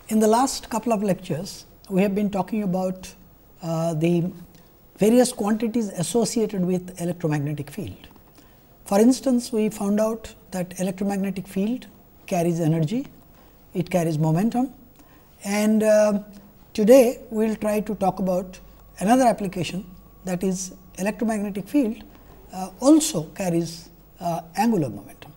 In the last couple of lectures, we have been talking about the various quantities associated with electromagnetic field. For instance, we found out that electromagnetic field carries energy, it carries momentum, and today we will try to talk about another application, that is electromagnetic field also carries angular momentum.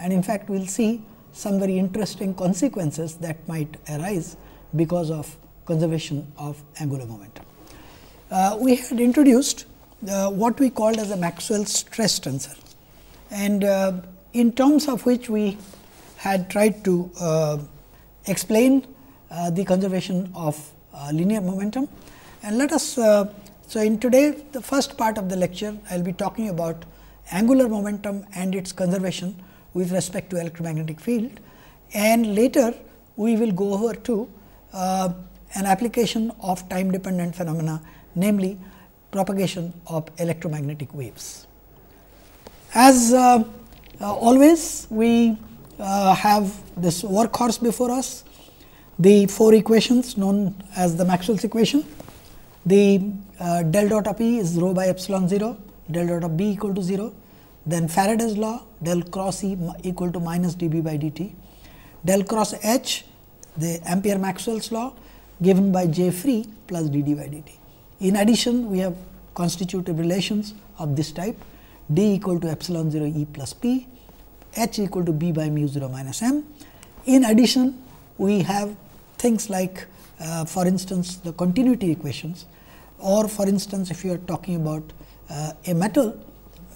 And in fact, we will see some very interesting consequences that might arise because of conservation of angular momentum. We had introduced what we called as a Maxwell's stress tensor, and in terms of which we had tried to explain the conservation of linear momentum. And let us so in today, the first part of the lecture, I will be talking about angular momentum and its conservation with respect to electromagnetic field, and later we will go over to an application of time dependent phenomena, namely propagation of electromagnetic waves. As always, we have this workhorse before us, the 4 equations known as the Maxwell's equation. The del dot of E is rho by epsilon 0, del dot of B equal to 0, then Faraday's law, del cross E equal to minus dB by dt, del cross H, the Ampere Maxwell's law given by J free plus dd by dt. In addition, we have constitutive relations of this type, d equal to epsilon 0 E plus P, H equal to B by mu 0 minus m. In addition, we have things like for instance, the continuity equations, or for instance, if you are talking about a metal,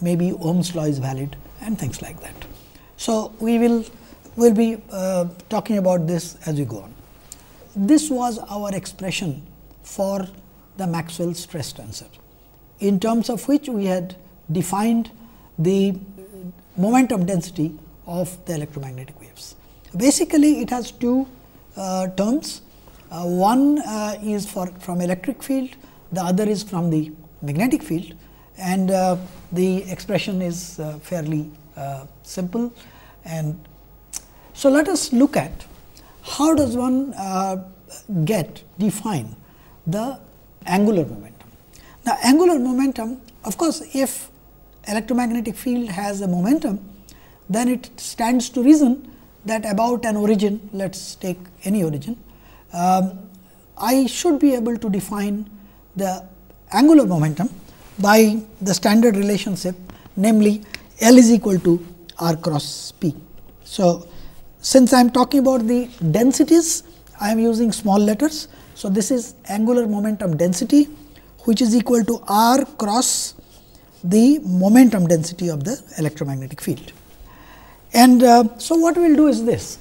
maybe Ohm's law is valid and things like that. So, we will be talking about this as we go on. This was our expression for the Maxwell stress tensor, in terms of which we had defined the momentum density of the electromagnetic waves. Basically, it has two terms. One is from electric field, the other is from the magnetic field, and the expression is fairly simple. And so, let us look at how does one define the angular momentum. Now, angular momentum, of course, if electromagnetic field has a momentum, then it stands to reason that about an origin, let us take any origin, I should be able to define the angular momentum by the standard relationship, namely L is equal to R cross P. So, since I am talking about the densities, I am using small letters. So, this is angular momentum density, which is equal to R cross the momentum density of the electromagnetic field. And so, what we will do is this,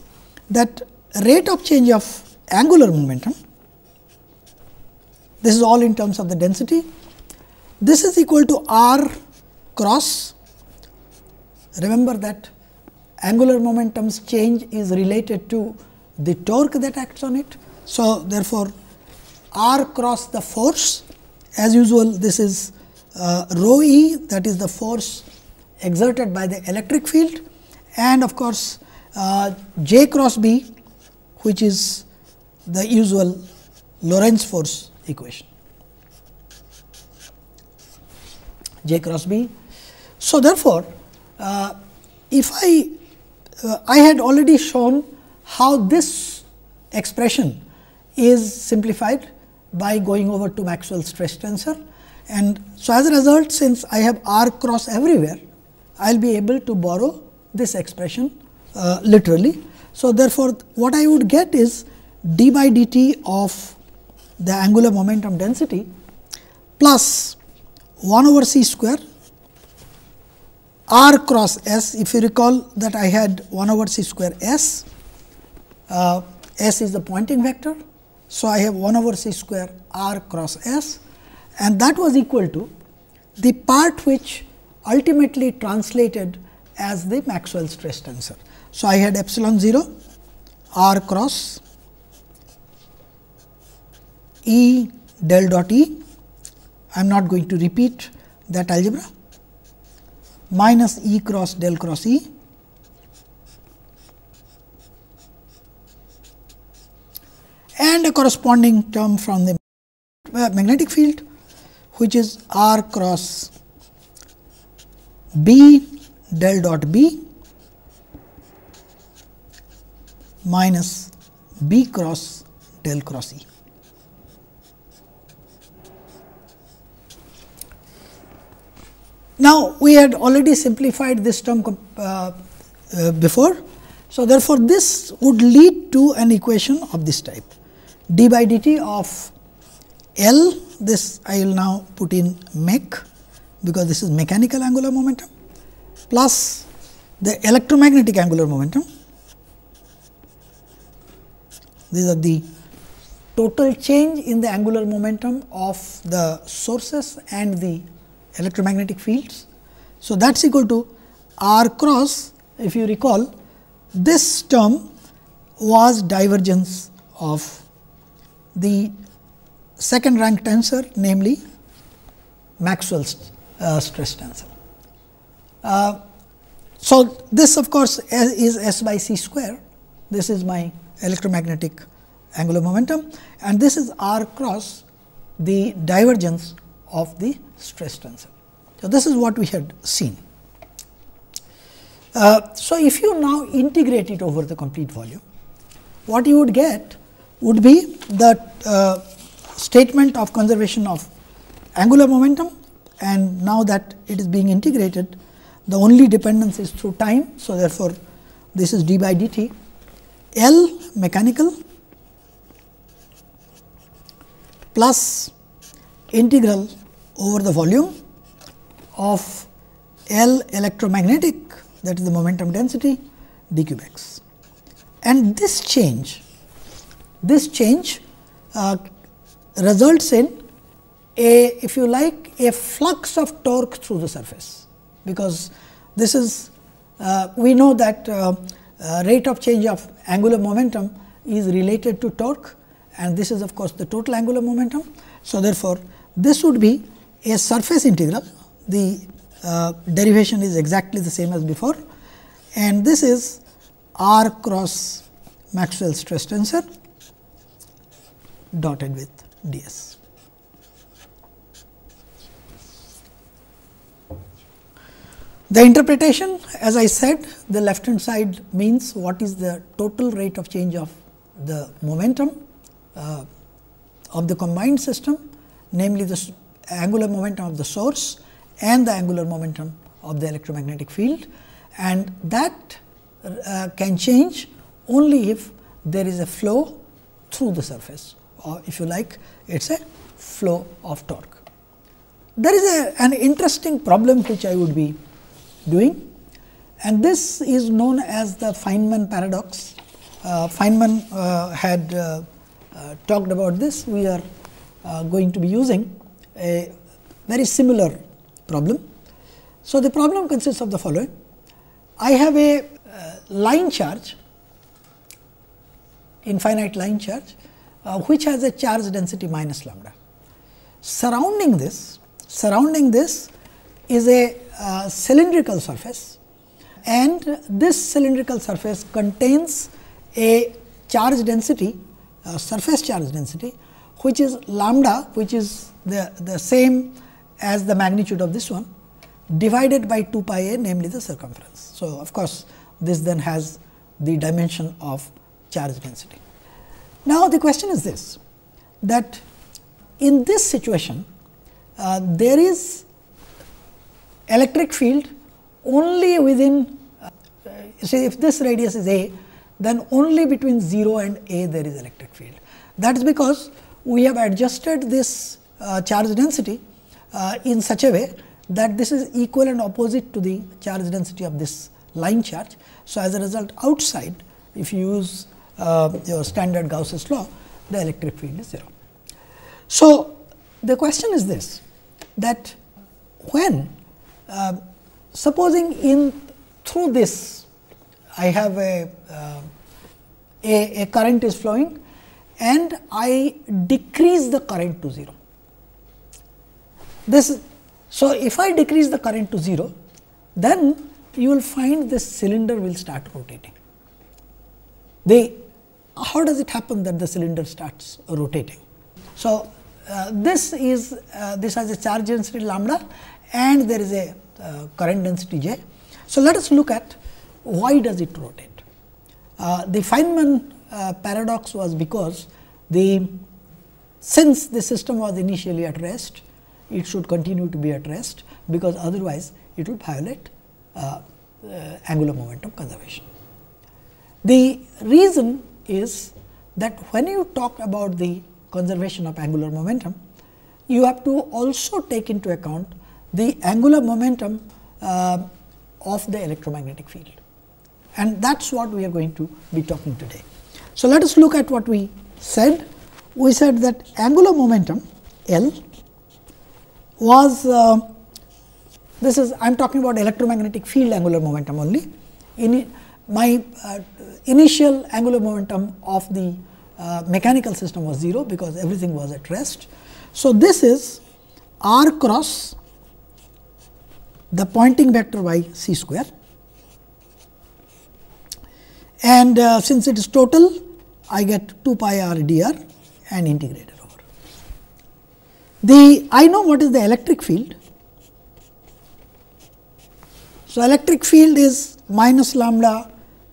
that rate of change of angular momentum, this is all in terms of the density, this is equal to R cross, remember that angular momentum's change is related to the torque that acts on it. So, therefore, R cross the force, as usual this is rho E, that is the force exerted by the electric field, and of course, J cross B, which is the usual Lorentz force equation, J cross B. So, therefore, if I had already shown how this expression is simplified by going over to Maxwell's stress tensor, and so as a result, since I have R cross everywhere, I will be able to borrow this expression literally. So, therefore, what I would get is d by dt of the angular momentum density plus 1 over c square R cross S. If you recall that I had 1 over c square S, S is the Poynting vector. So, I have 1 over c square R cross S, and that was equal to the part which ultimately translated as the Maxwell stress tensor. So, I had epsilon 0 R cross E del dot E, I am not going to repeat that algebra, minus E cross del cross E, and a corresponding term from the magnetic field, which is r cross B del dot B minus B cross del cross E. Now, we had already simplified this term before. So, therefore, this would lead to an equation of this type, d by dt of L, this I will now put in mech, because this is mechanical angular momentum, plus the electromagnetic angular momentum. These are the total change in the angular momentum of the sources and the electromagnetic fields. So, that is equal to r cross, if you recall, this term was divergence of the second rank tensor, namely Maxwell's stress tensor. So, this of course, is S by c square. This is my electromagnetic angular momentum, and this is r cross the divergence of the stress tensor. So, this is what we had seen. So, if you now integrate it over the complete volume, what you would get would be the statement of conservation of angular momentum, and now that it is being integrated, the only dependence is through time. So, therefore, this is d by dt L mechanical plus integral over the volume of L electromagnetic, that is the momentum density d cube x. And this change results in a, if you like, a flux of torque through the surface, because this is we know that rate of change of angular momentum is related to torque, and this is of course the total angular momentum. So, therefore, this would be a surface integral, the derivation is exactly the same as before, and this is r cross Maxwell's stress tensor dotted with ds. The interpretation, as I said, the left hand side means what is the total rate of change of the momentum of the combined system, namely the angular momentum of the source and the angular momentum of the electromagnetic field, and that can change only if there is a flow through the surface, or if you like, it is a flow of torque. There is an interesting problem which I would be doing, and this is known as the Feynman paradox. Feynman had talked about this. We are going to be using a very similar problem. So, the problem consists of the following. I have a line charge, infinite line charge, which has a charge density minus lambda. Surrounding this is a cylindrical surface, and this cylindrical surface contains a charge density, surface charge density, which is lambda, which is the same as the magnitude of this one, divided by 2 pi a, namely the circumference. So, of course, this then has the dimension of charge density. Now, the question is this, that in this situation there is electric field only within, say if this radius is a, then only between 0 and a there is electric field. That is because we have adjusted this charge density in such a way that this is equal and opposite to the charge density of this line charge. So, as a result, outside, if you use your standard Gauss's law, the electric field is 0. So, the question is this, that when supposing through this I have a current is flowing and I decrease the current to 0. So, if I decrease the current to 0, then you will find this cylinder will start rotating. The how does it happen that the cylinder starts rotating? So, this has a charge density lambda and there is a current density J. So, let us look at why does it rotate. The Feynman paradox was because since the system was initially at rest, it should continue to be at rest, because otherwise it would violate angular momentum conservation. The reason is that when you talk about the conservation of angular momentum, you have to also take into account the angular momentum of the electromagnetic field, and that is what we are going to be talking today. So, let us look at what we said. We said that angular momentum L was this is I am talking about electromagnetic field angular momentum only. My initial angular momentum of the mechanical system was 0, because everything was at rest. So, this is r cross the Poynting vector by c square, and since it is total, I get 2 pi r dr and integrated over. I know what is the electric field. So, electric field is minus lambda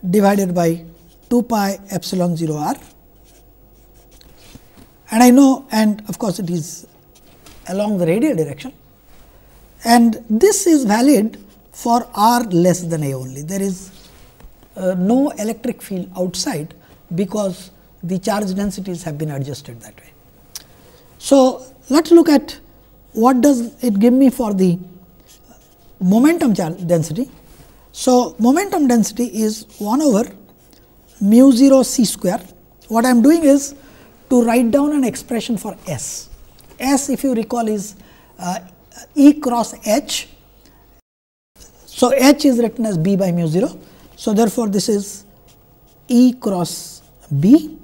divided by 2 pi epsilon 0 r, and I know, and of course, it is along the radial direction, and this is valid for r less than a only. There is no electric field outside, because the charge densities have been adjusted that way. So, let us look at what does it give me for the momentum charge density. So, momentum density is 1 over mu 0 c square. What I am doing is to write down an expression for S. S, if you recall, is E cross H. So, H is written as B by mu 0. So, therefore, this is E cross B.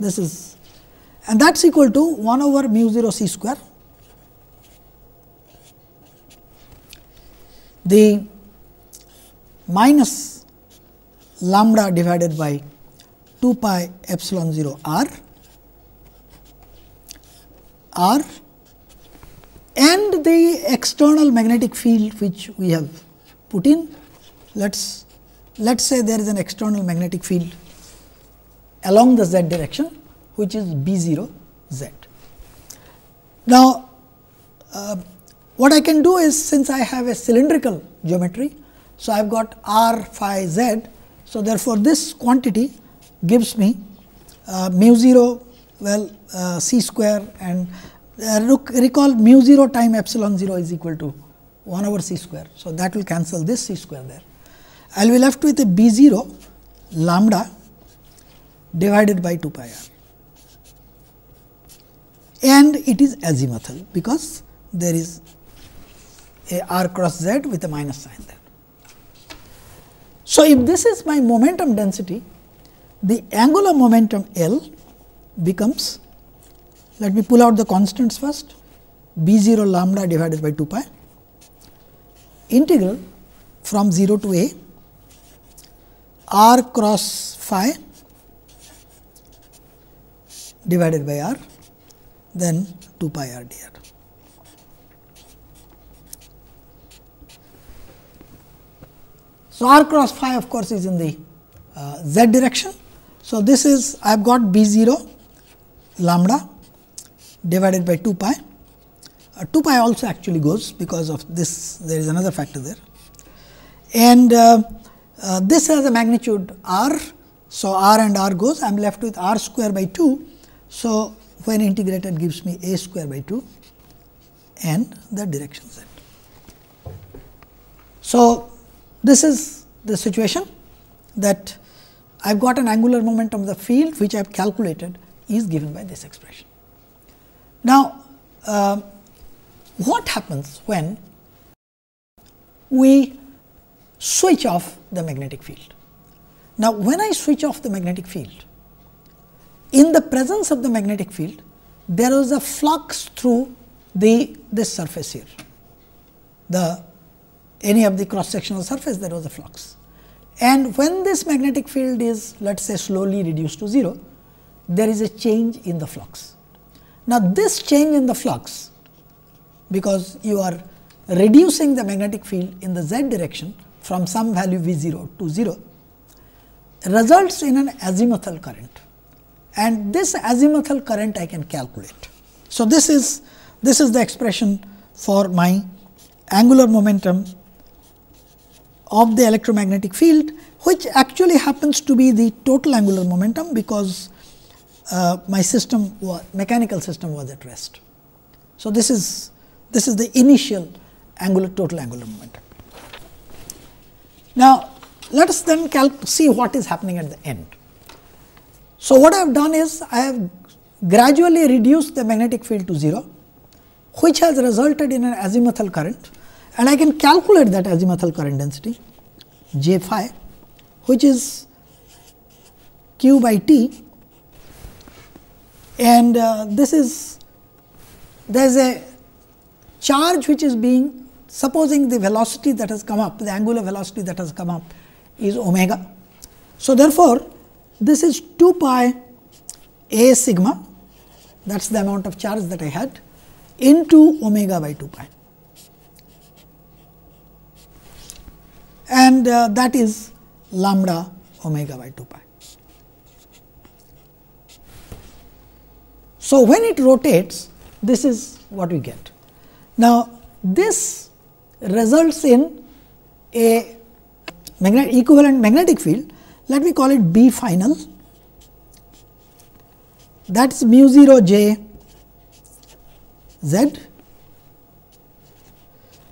This is, and that is equal to 1 over mu 0 c square. The minus lambda divided by 2 pi epsilon 0 r, and the external magnetic field which we have put in. Let's say there is an external magnetic field along the z direction, which is B 0 z. Now, what I can do is, since I have a cylindrical geometry, so I have got r phi z. So, therefore, this quantity gives me mu 0, well, c square, and recall mu 0 time epsilon 0 is equal to 1 over c square. So, that will cancel this c square there. I will be left with a B 0 lambda divided by 2 pi r, and it is azimuthal, because there is a r cross z with a minus sign there. So, if this is my momentum density, the angular momentum L becomes, let me pull out the constants first, B 0 lambda divided by 2 pi, integral from 0 to a r cross phi divided by r, then 2 pi r dr. So, r cross phi of course is in the z direction. So, this is I have got B 0 lambda divided by 2 pi. 2 pi also actually goes, because of this, there is another factor there, and this has a magnitude r. So, r and r goes, I am left with r square by 2. So, when integrated gives me a square by 2 and the direction z. So, this is the situation that I have got an angular momentum of the field which I have calculated is given by this expression. Now, what happens when we switch off the magnetic field? Now, when I switch off the magnetic field, in the presence of the magnetic field, there is a flux through this surface here, any of the cross sectional surface, there was a flux, and when this magnetic field is, let us say, slowly reduced to 0, there is a change in the flux. Now, this change in the flux, because you are reducing the magnetic field in the z direction from some value V 0 to 0, results in an azimuthal current, and this azimuthal current I can calculate. So, this is the expression for my angular momentum of the electromagnetic field, which actually happens to be the total angular momentum, because my mechanical system was at rest. So, this is the initial total angular momentum. Now, let us then see what is happening at the end. So, what I have done is I have gradually reduced the magnetic field to 0, which has resulted in an azimuthal current, and I can calculate that azimuthal current density J phi, which is q by t, and there is a charge which is being, supposing the velocity that has come up, the angular velocity that has come up is omega. So, therefore, this is 2 pi a sigma, that is the amount of charge that I had, into omega by 2 pi, and that is lambda omega by 2 pi. So, when it rotates, this is what we get. Now, this results in a equivalent magnetic field, let me call it B final, that is mu 0 j z.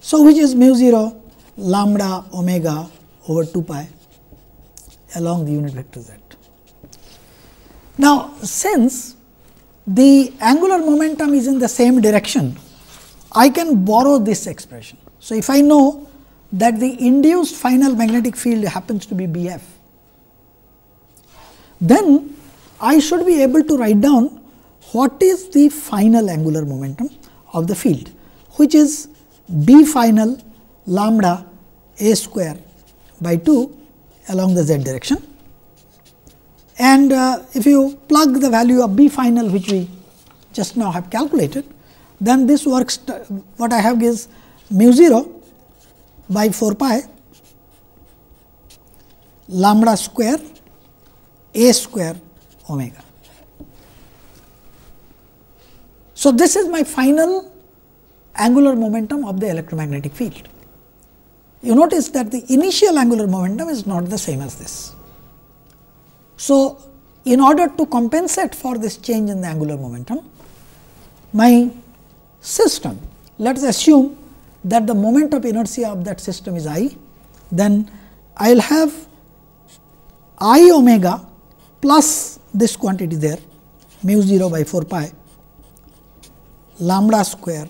So, which is mu 0 lambda omega over 2 pi along the unit vector z. Now, since the angular momentum is in the same direction, I can borrow this expression. So, if I know that the induced final magnetic field happens to be B f, then I should be able to write down what is the final angular momentum of the field, which is B final lambda a square by 2 along the z direction. And if you plug the value of B final, which we just now have calculated, then this works, what I have is mu 0 by 4 pi lambda square a square omega. So, this is my final angular momentum of the electromagnetic field. You notice that the initial angular momentum is not the same as this. So, in order to compensate for this change in the angular momentum, my system, let us assume that the moment of inertia of that system is I, then I will have I omega plus this quantity there, mu 0 by 4 pi lambda square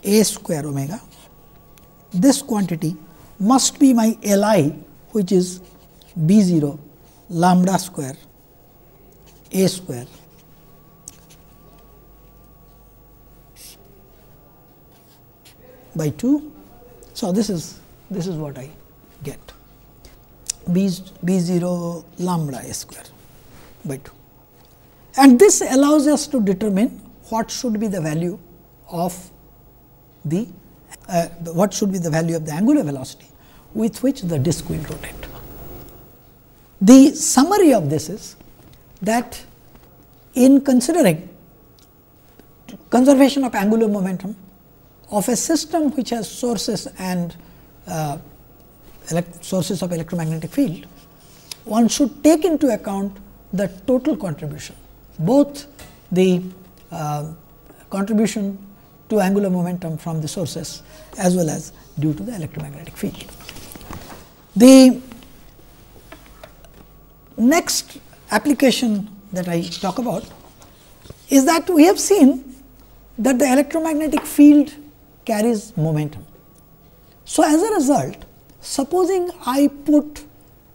a square omega. This quantity must be my Li, which is B 0 lambda square a square by 2. So, this is what I get, B 0 lambda a square by 2, and this allows us to determine what should be the value of the angular velocity with which the disk will rotate. The summary of this is that in considering conservation of angular momentum of a system which has sources and sources of electromagnetic field, one should take into account the total contribution, both the contribution to angular momentum from the sources as well as due to the electromagnetic field. The next application that I talk about is that we have seen that the electromagnetic field carries momentum. So, as a result, supposing I put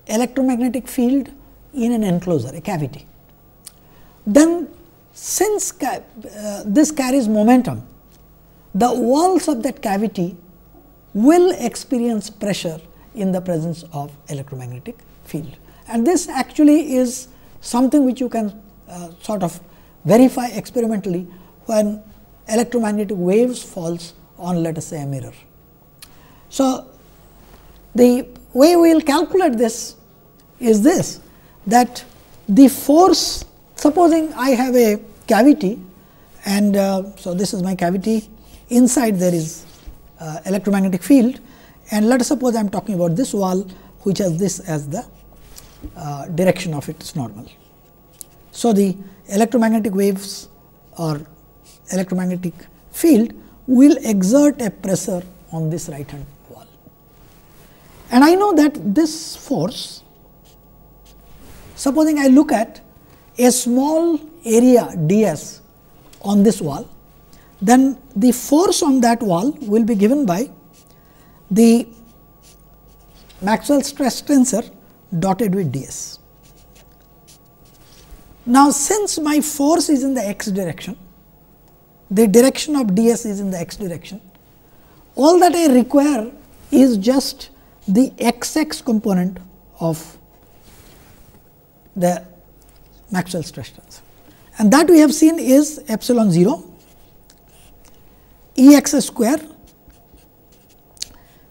electromagnetic field in an enclosure, a cavity, then since this carries momentum, the walls of that cavity will experience pressure in the presence of electromagnetic field. And this actually is something which you can sort of verify experimentally when electromagnetic waves falls on, let us say, a mirror. So, the way we will calculate this is this, that the force, supposing I have a cavity, and so this is my cavity, inside there is electromagnetic field, and let us suppose I am talking about this wall which has this as the direction of its normal. So, the electromagnetic waves or electromagnetic field will exert a pressure on this right hand wall. And I know that this force, supposing I look at a small area ds on this wall, then the force on that wall will be given by the Maxwell stress tensor dotted with ds. Now, since my force is in the x direction, the direction of ds is in the x direction, all that I require is just the xx component of the Maxwell stress tensor, and that we have seen is epsilon 0 E x square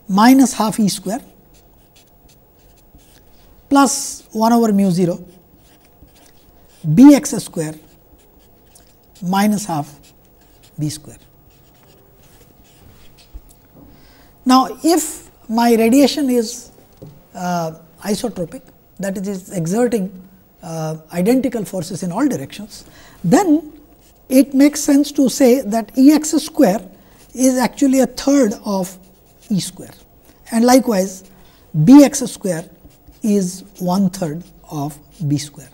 minus half E square plus 1 over mu 0 B x square minus half B square. Now, if my radiation is isotropic, that is exerting identical forces in all directions, then it makes sense to say that E x square is actually a third of E square, and likewise B x square is 1/3 of B square.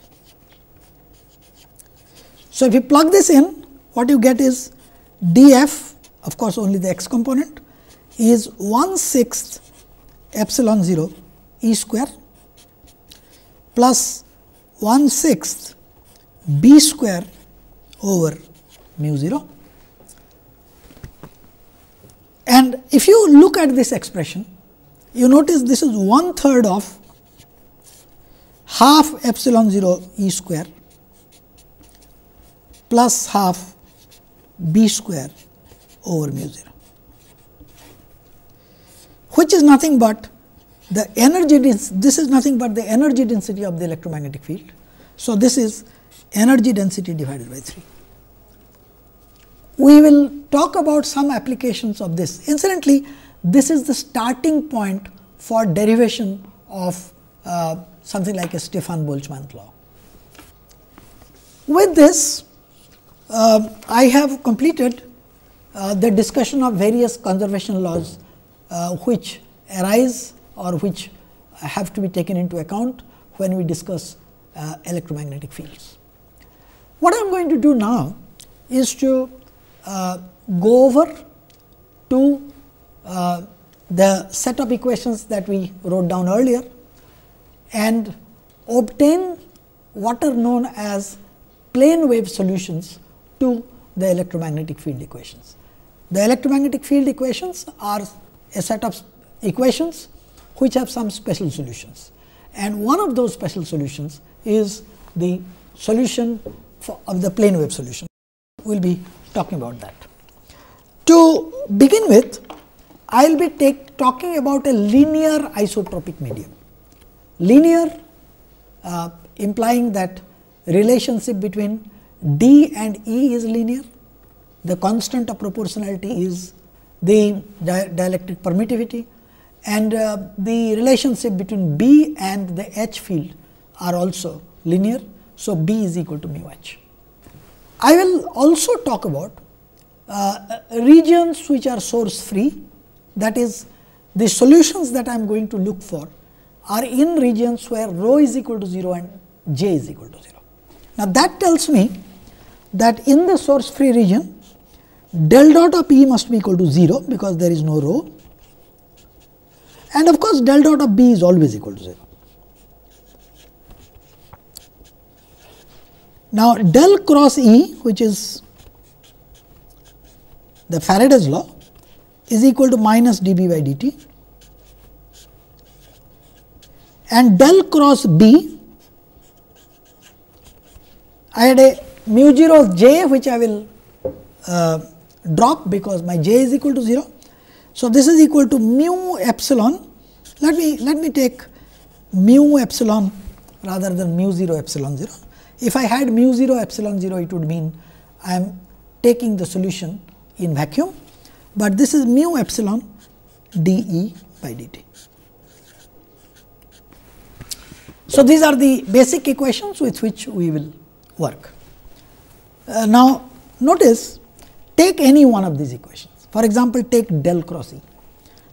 So, if you plug this in, what you get is df, of course, only the x component, is 1/6 epsilon 0 E square plus 1/6 B square over mu 0. And if you look at this expression, you notice this is 1/3 of half epsilon 0 E square plus half B square over mu 0, which is nothing but the energy, this is nothing but the energy density of the electromagnetic field. So, this is energy density divided by 3. We will talk about some applications of this. Incidentally, this is the starting point for derivation of something like a Stefan Boltzmann law. With this, I have completed the discussion of various conservation laws which arise or which have to be taken into account when we discuss electromagnetic fields. What I am going to do now is to go over to the set of equations that we wrote down earlier and obtain what are known as plane wave solutions to the electromagnetic field equations. The electromagnetic field equations are a set of equations which have some special solutions, and one of those special solutions is the solution of the plane wave solution. We will be talking about that. To begin with, I will be talking about a linear isotropic medium. Linear implying that relationship between D and E is linear, the constant of proportionality is the dielectric permittivity, and the relationship between B and the H field are also linear. So, B is equal to mu H. I will also talk about regions which are source free, that is, the solutions that I am going to look for are in regions where rho is equal to 0 and J is equal to 0. Now, that tells me that in the source free region, del dot of E must be equal to 0 because there is no rho, and of course, del dot of B is always equal to 0. Now, del cross E, which is the Faraday's law, is equal to minus dB by dt, and del cross B, I had a mu 0 j which I will drop because my j is equal to 0. So, this is equal to mu epsilon. Let me take mu epsilon rather than mu 0 epsilon 0. If I had mu 0 epsilon 0, it would mean I am taking the solution in vacuum, but this is mu epsilon d E by d t. So, these are the basic equations with which we will work. Now, notice, take any one of these equations. For example, take del cross E.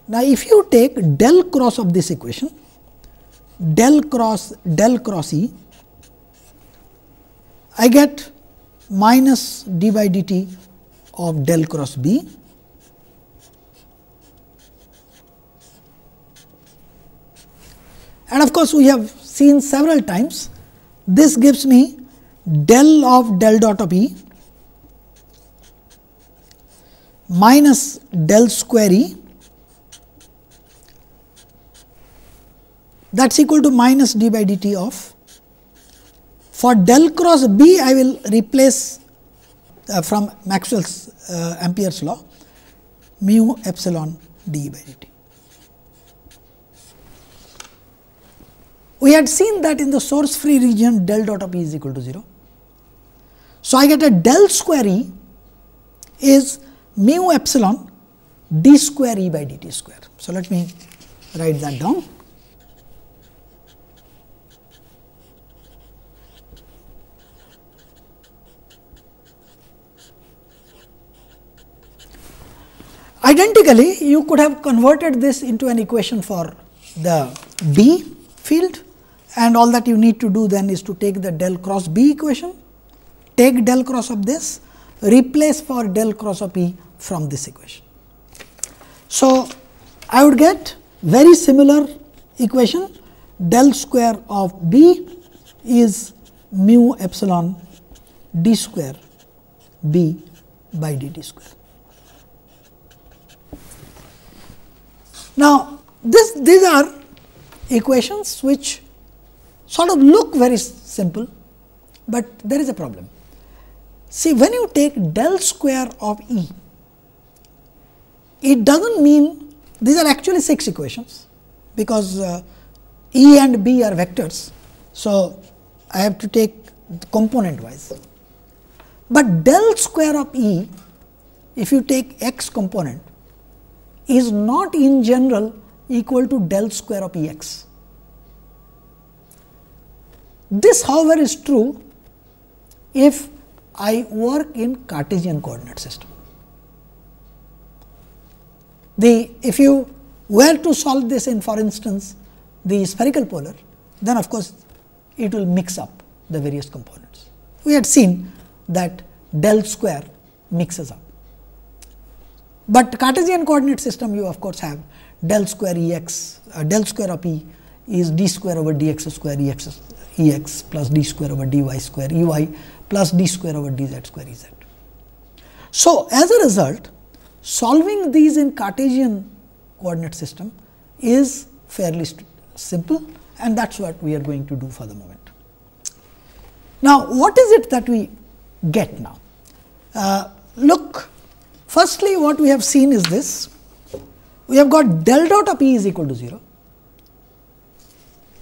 Now, if you take del cross of this equation, del cross E, I get minus d by dt of del cross B, and of course, we have seen several times this gives me del of del dot of E minus del square E, that is equal to minus d by dt of, for del cross B I will replace from Maxwell's Ampere's law, mu epsilon d by dt. We had seen that in the source free region del dot of E is equal to 0. So, I get a del square E is mu epsilon d square E by dt square. So, let me write that down. Identically, you could have converted this into an equation for the B field, and all that you need to do then is to take the del cross B equation, take del cross of this, replace for del cross of E from this equation. So, I would get very similar equation, del square of B is mu epsilon d square B by dt square. Now, these are equations which sort of look very simple, but there is a problem. See, when you take del square of E, it does not mean these are actually 6 equations, because E and B are vectors. So, I have to take component wise, but del square of E, if you take x component, is not in general equal to del square of E x. This, however, is true if I work in Cartesian coordinate system. If you were to solve this in, for instance, the spherical polar, then of course, it will mix up the various components. We had seen that del square mixes up. But Cartesian coordinate system, you of course have del square E x, del square of E is d square over dx square E x plus d square over dy square E y plus d square over dz square E z. So, as a result, solving these in Cartesian coordinate system is fairly simple, and that is what we are going to do for the moment. Now, what is it that we get now? Look, firstly what we have seen is this, we have got del dot of E is equal to 0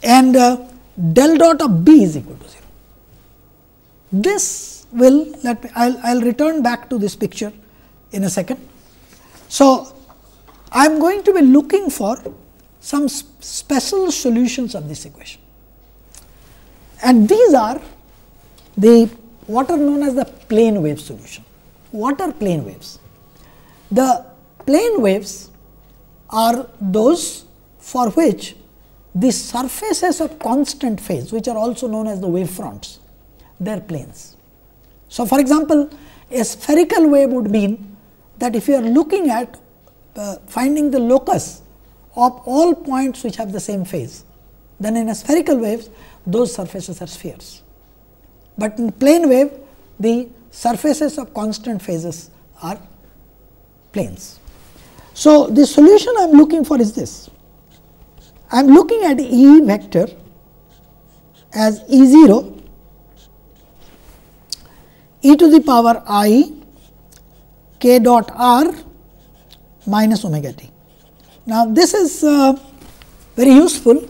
and del dot of B is equal to 0. This will, I will return back to this picture in a second. So, I am going to be looking for some special solutions of this equation, and these are what are known as the plane wave solution. What are plane waves? The plane waves are those for which the surfaces of constant phase, which are also known as the wave fronts, they are planes. So, for example, a spherical wave would mean that if you are looking at finding the locus of all points which have the same phase, then in a spherical wave those surfaces are spheres. But in plane wave, the surfaces of constant phases are planes. So, the solution I am looking for is this. I am looking at E vector as E0 e to the power I k dot r minus omega t. Now, this is very useful,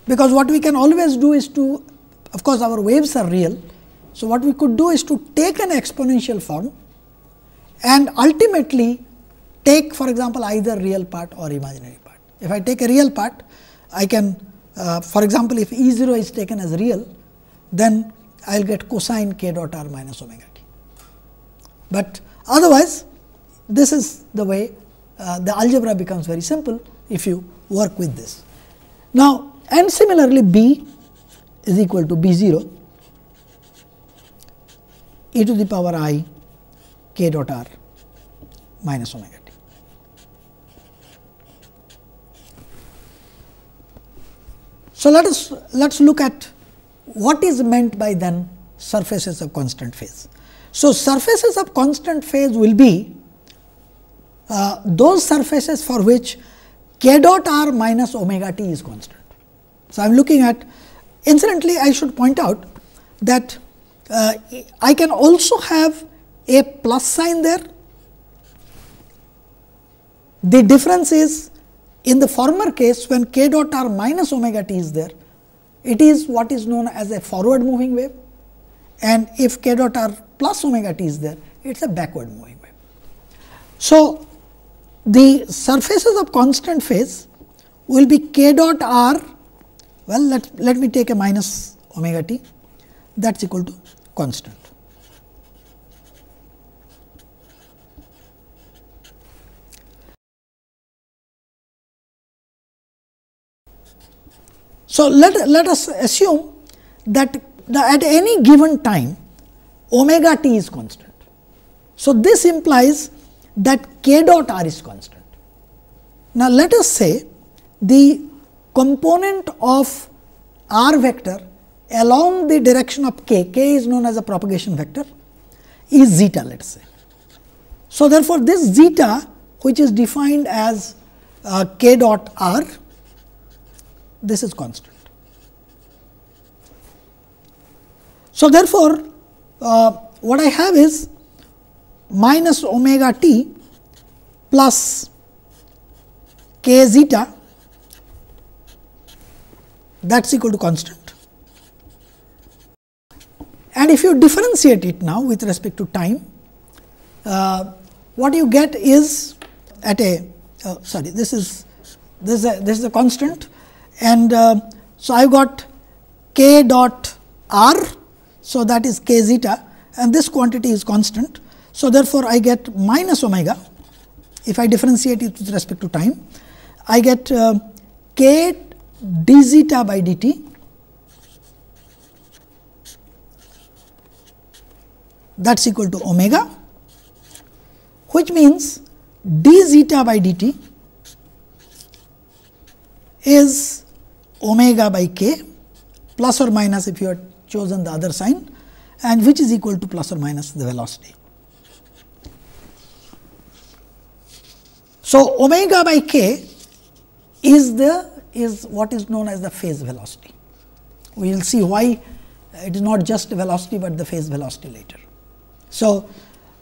because what we can always do is to, of course, our waves are real. So, what we could do is to take an exponential form and ultimately take, for example, either real part or imaginary part. If I take a real part, I can, for example, if E 0 is taken as real, then I will get cosine k dot r minus omega t. But otherwise, this is the way the algebra becomes very simple if you work with this. Now, and similarly, B is equal to B 0 e to the power I k dot r minus omega t. So, let us look at what is meant by then surfaces of constant phase. So, surfaces of constant phase will be those surfaces for which k dot r minus omega t is constant. So, I am looking at, incidentally I should point out that I can also have a plus sign there. The difference is, in the former case, when k dot r minus omega t is there, it is what is known as a forward moving wave, and if k dot r plus omega t is there, it is a backward moving wave. So, the surfaces of constant phase will be k dot r, well, let me take a minus omega t, that is equal to constant. So, let us assume that at any given time omega t is constant. So, this implies that k dot r is constant. Now, let us say the component of r vector along the direction of k is known as a propagation vector, is zeta, let us say. So, therefore, this zeta, which is defined as k dot r, this is constant. So, therefore, what I have is minus omega t plus k zeta, that is equal to constant. And if you differentiate it now with respect to time, what you get is at a this is a constant, and so I have got k dot r, so that is k zeta, and this quantity is constant. So, therefore, I get minus omega. If I differentiate it with respect to time, I get k d zeta by dt, that is equal to omega, which means d zeta by dt is omega by k, plus or minus if you had chosen the other sign, and which is equal to plus or minus the velocity. So, omega by k is what is known as the phase velocity. We will see why it is not just velocity, but the phase velocity later. So,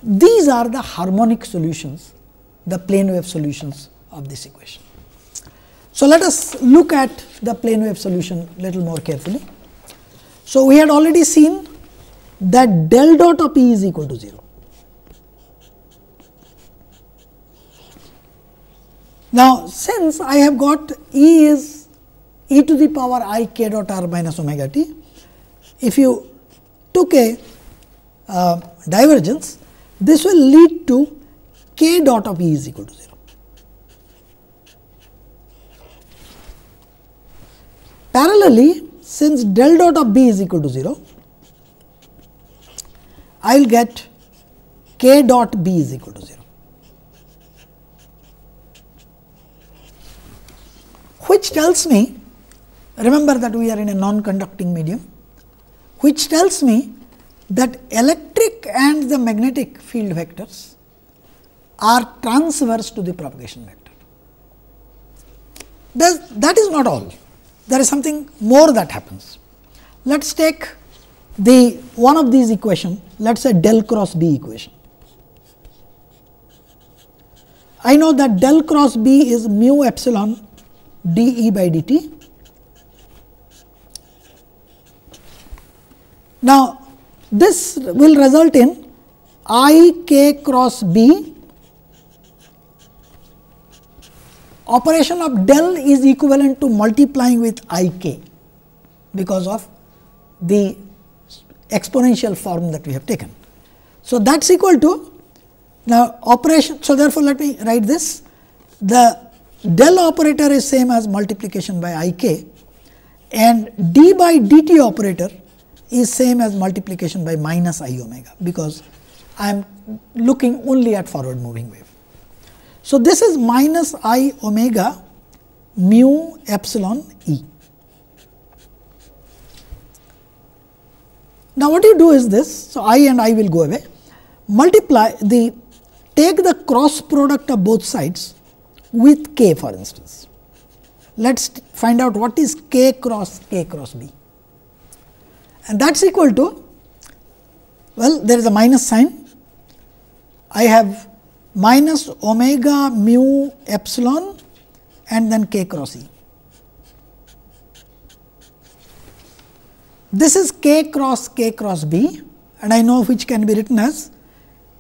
these are the harmonic solutions, the plane wave solutions of this equation. So, let us look at the plane wave solution little more carefully. So, we had already seen that del dot of E is equal to 0. Now, since I have got E is e to the power I k dot r minus omega t, if you took a divergence, this will lead to k dot of E is equal to 0. Parallelly, since del dot of B is equal to 0, I will get k dot B is equal to 0. Which tells me, remember that we are in a non-conducting medium, which tells me that electric and the magnetic field vectors are transverse to the propagation vector. That is not all. There is something more that happens. Let us take one of these equation, let us say del cross B equation. I know that del cross B is mu epsilon dE by dt. Now, this will result in I k cross B. Operation of del is equivalent to multiplying with I k because of the exponential form that we have taken. So, that is equal to now operation. So, therefore, let me write this. The del operator is same as multiplication by I k, and d by dt operator is same as multiplication by minus I omega, because I am looking only at forward moving wave. So, this is minus I omega mu epsilon E. Now, what you do is this. So, I and I will go away, take the cross product of both sides with k, for instance. Let us find out what is k cross B, and that is equal to, well, there is a minus sign. I have minus omega mu epsilon and then k cross E. This is k cross B, and I know which can be written as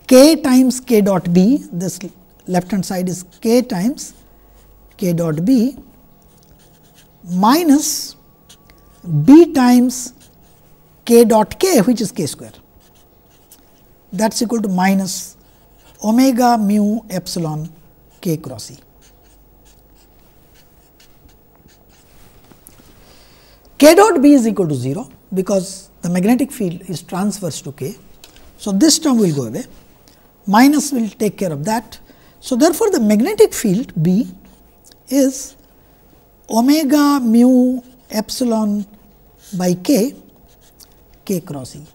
k times k dot B. This left hand side is k times k dot B minus B times k dot k, which is k square. That is equal to minus omega mu epsilon k cross E. K dot B is equal to 0, because the magnetic field is transverse to k. So, this term will go away, minus will take care of that. So, therefore, the magnetic field B is omega mu epsilon by k, k cross E.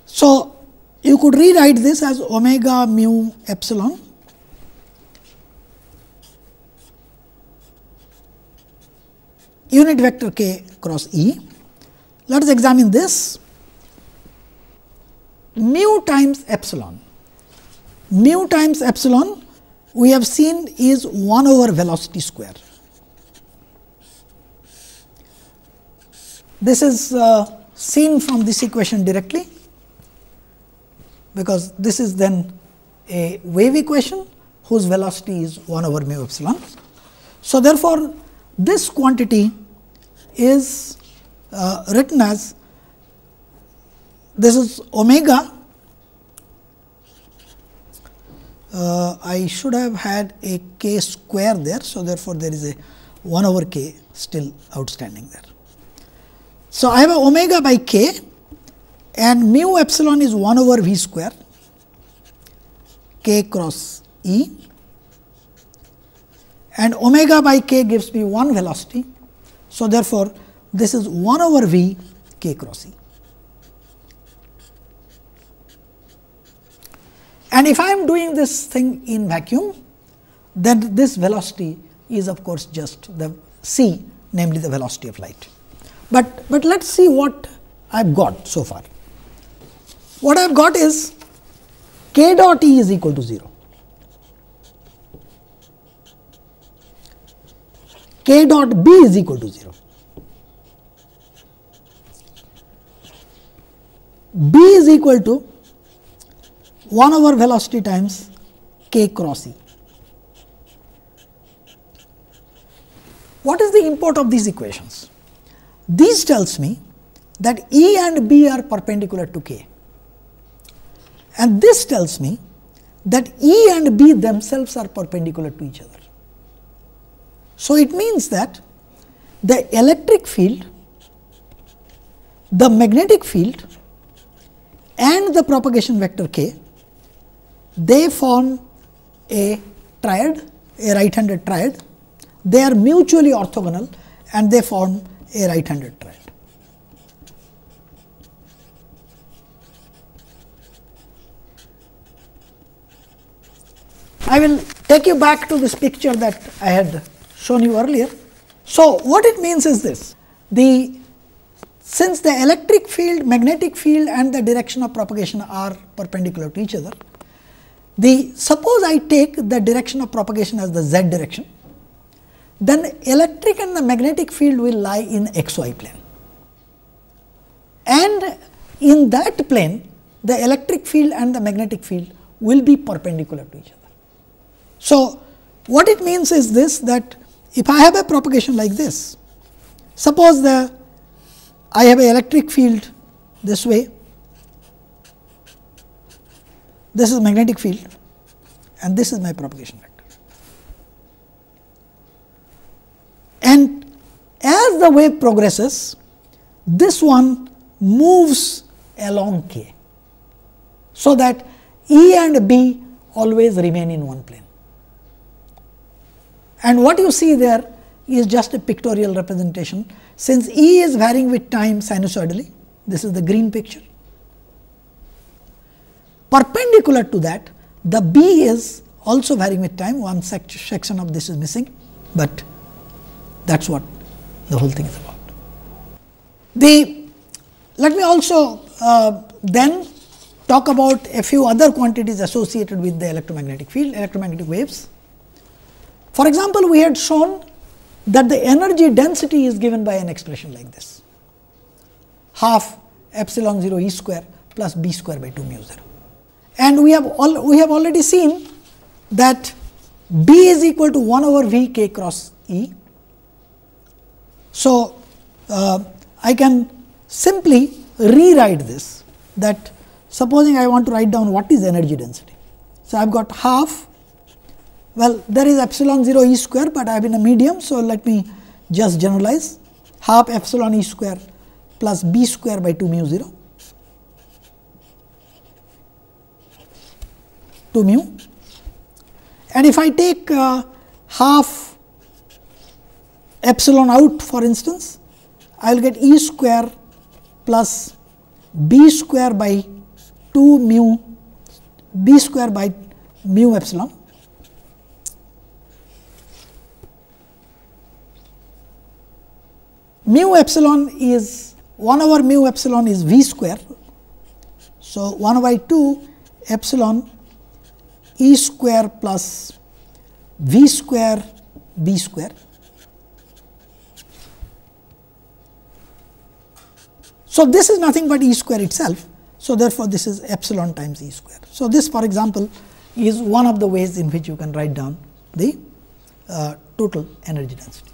So, you could rewrite this as omega mu epsilon unit vector k cross E. Let us examine this. Mu times epsilon. Mu times epsilon we have seen is 1 over velocity square. This is seen from this equation directly, because this is then a wave equation whose velocity is 1 over mu epsilon. So, therefore, this quantity is written as, this is omega. I should have had a k square there. So, therefore, there is a 1 over k still outstanding there. So, I have a omega by k, and mu epsilon is 1 over v square k cross E, and omega by k gives me 1 velocity. So, therefore, this is 1 over v k cross E. And if I am doing this thing in vacuum, then this velocity is of course just the c, namely the velocity of light. But let us see what I have got so far. What I have got is k dot E is equal to 0. K dot B is equal to 0. B is equal to 1 over velocity times k cross E. What is the import of these equations? These tells me that E and B are perpendicular to k, and this tells me that E and B themselves are perpendicular to each other. So, it means that the electric field, the magnetic field and the propagation vector k, they form a triad, a right handed triad. They are mutually orthogonal and they form a right handed triad. I will take you back to this picture that I had shown you earlier. So, what it means is this: since the electric field, magnetic field and the direction of propagation are perpendicular to each other, suppose I take the direction of propagation as the z direction, then electric and the magnetic field will lie in xy plane, and in that plane the electric field and the magnetic field will be perpendicular to each other. So, what it means is this, that if I have a propagation like this, suppose I have an electric field this way, this is magnetic field and this is my propagation vector. And as the wave progresses, this one moves along k, so that E and B always remain in one plane. And what you see there is just a pictorial representation. Since E is varying with time sinusoidally, this is the green picture. Perpendicular to that, the B is also varying with time. One section of this is missing, but that is what the whole thing is about. Let me also then talk about a few other quantities associated with the electromagnetic field, electromagnetic waves. For example, we had shown that the energy density is given by an expression like this, half epsilon 0 E square plus B square by 2 mu 0. And we have already seen that B is equal to 1 over V k cross E. So, I can simply rewrite this, that supposing I want to write down what is energy density. So, I have got half, well, there is epsilon 0 E square, but I have in a medium. So, let me just generalize, half epsilon E square plus B square by 2 mu 0, 2 mu. And if I take half epsilon out, for instance, I will get E square plus B square by 2 mu, B square by mu epsilon. Mu epsilon is 1 over mu epsilon is V square. So, 1 by 2 epsilon E square plus V square B square. So, this is nothing but E square itself. So, therefore, this is epsilon times E square. So, this for example, is one of the ways in which you can write down the total energy density.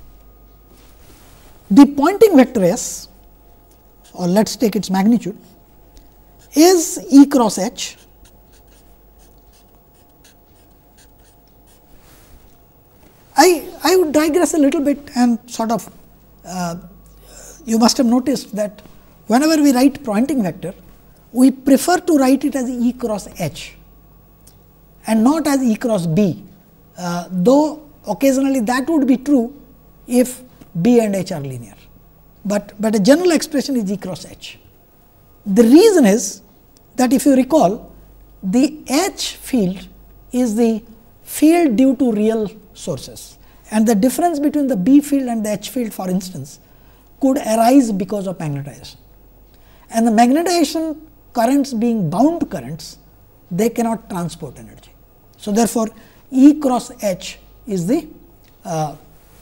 The Poynting vector S, or let us take its magnitude, is E cross H. I would digress a little bit and sort of, you must have noticed that whenever we write Poynting vector, we prefer to write it as E cross H and not as E cross B, though occasionally that would be true if B and H are linear, but a general expression is E cross H. The reason is that if you recall, the H field is the field due to real sources, and the difference between the B field and the H field, for instance, could arise because of magnetization, and the magnetization currents being bound currents, they cannot transport energy. So, therefore, E cross H is the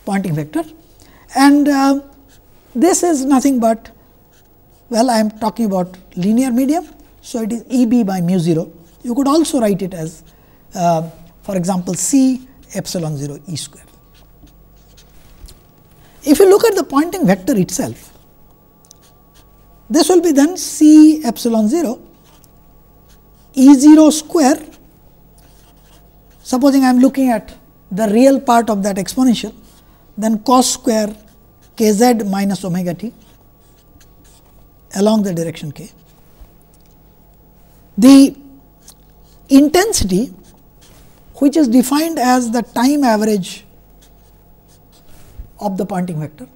Poynting vector. And this is nothing but, well, I am talking about linear medium. So, it is E B by mu 0. You could also write it as, for example, C epsilon 0 E square. If you look at the Poynting vector itself, this will be then C epsilon 0 E 0 square. Supposing I am looking at the real part of that exponential, then cos square k z minus omega t along the direction k. The intensity, which is defined as the time average of the Poynting vector,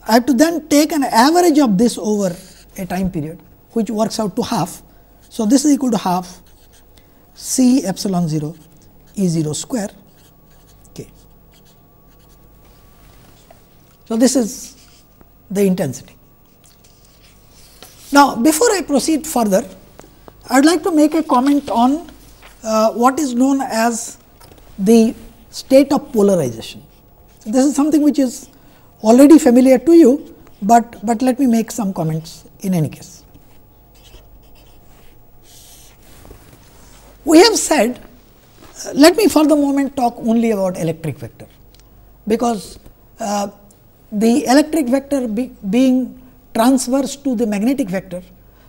I have to then take an average of this over a time period, which works out to half. So, this is equal to half C epsilon 0 E0 square k. So, this is the intensity. Now, before I proceed further, I would like to make a comment on what is known as the state of polarization. This is something which is already familiar to you, but let me make some comments in any case. We have said, let me for the moment talk only about electric vector, because the electric vector being transverse to the magnetic vector.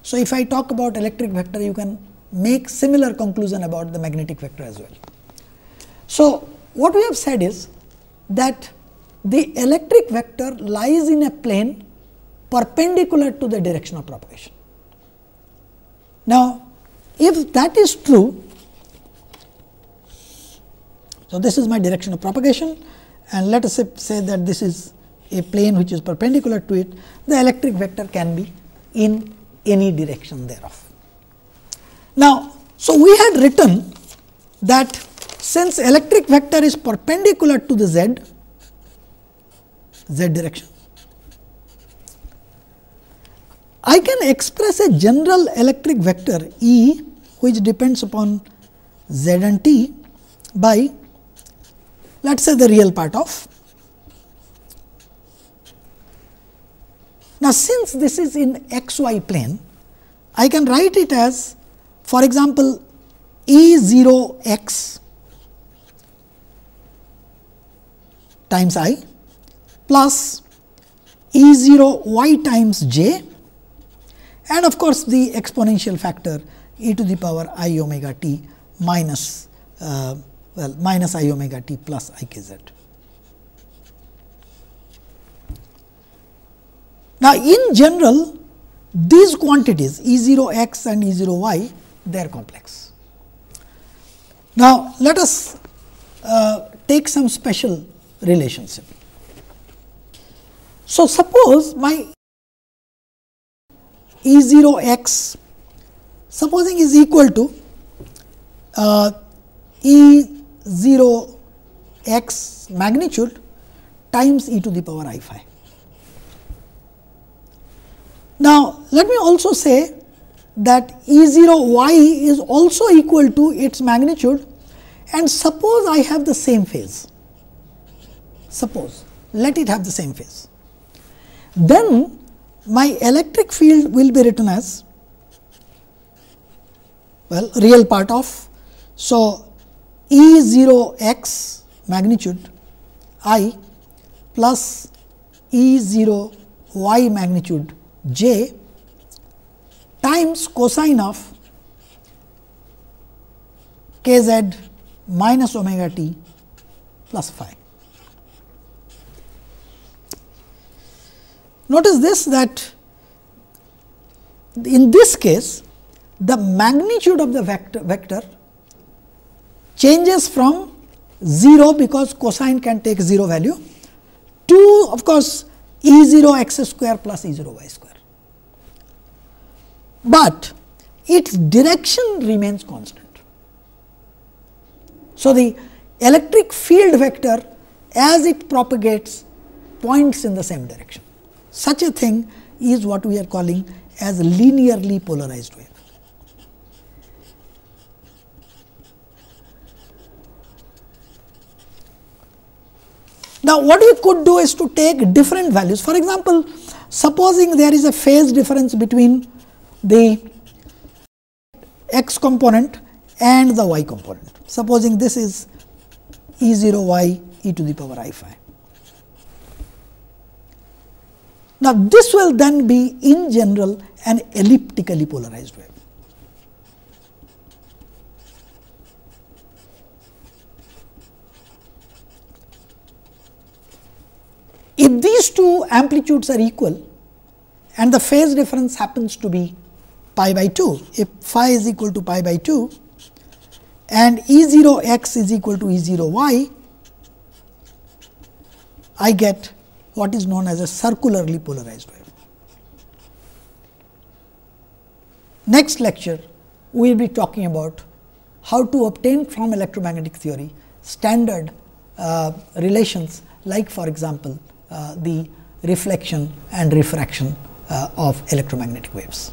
So, if I talk about electric vector, you can make similar conclusion about the magnetic vector as well. So, what we have said is that the electric vector lies in a plane perpendicular to the direction of propagation. Now, if that is true, so this is my direction of propagation, and let us say that this is a plane which is perpendicular to it, the electric vector can be in any direction thereof. Now, so we had written that since electric vector is perpendicular to the z direction, I can express a general electric vector E which depends upon z and t by, let us say, the real part of. Now, since this is in xy plane, I can write it as, for example, E0 x times I plus E0 y times j, and of course, the exponential factor e to the power I omega t minus minus I omega t plus I k z. Now, in general, these quantities E0 x and E0 y, they are complex. Now, let us take some special relationship. So, suppose my E0 x supposing is equal to E0 x magnitude times e to the power I phi. Now, let me also say that E0 y is also equal to its magnitude, and suppose I have the same phase, suppose let it have the same phase, then my electric field will be written as, well, real part of, so E0 x magnitude I plus E0 y magnitude j times cosine of k z minus omega t plus phi. Notice this, that in this case the magnitude of the vector changes from 0, because cosine can take 0 value, to of course E0 x square plus E0 y square, but its direction remains constant. So, the electric field vector as it propagates points in the same direction. Such a thing is what we are calling as linearly polarized wave. Now, what we could do is to take different values. For example, supposing there is a phase difference between the x component and the y component. Supposing this is E0 y e to the power I phi. Now, this will then be in general an elliptically polarized wave. If these two amplitudes are equal and the phase difference happens to be pi by 2, if phi is equal to pi by 2 and E0 x is equal to E0 y, I get what is known as a circularly polarized wave. Next lecture, we will be talking about how to obtain from electromagnetic theory standard relations, like for example, the reflection and refraction of electromagnetic waves.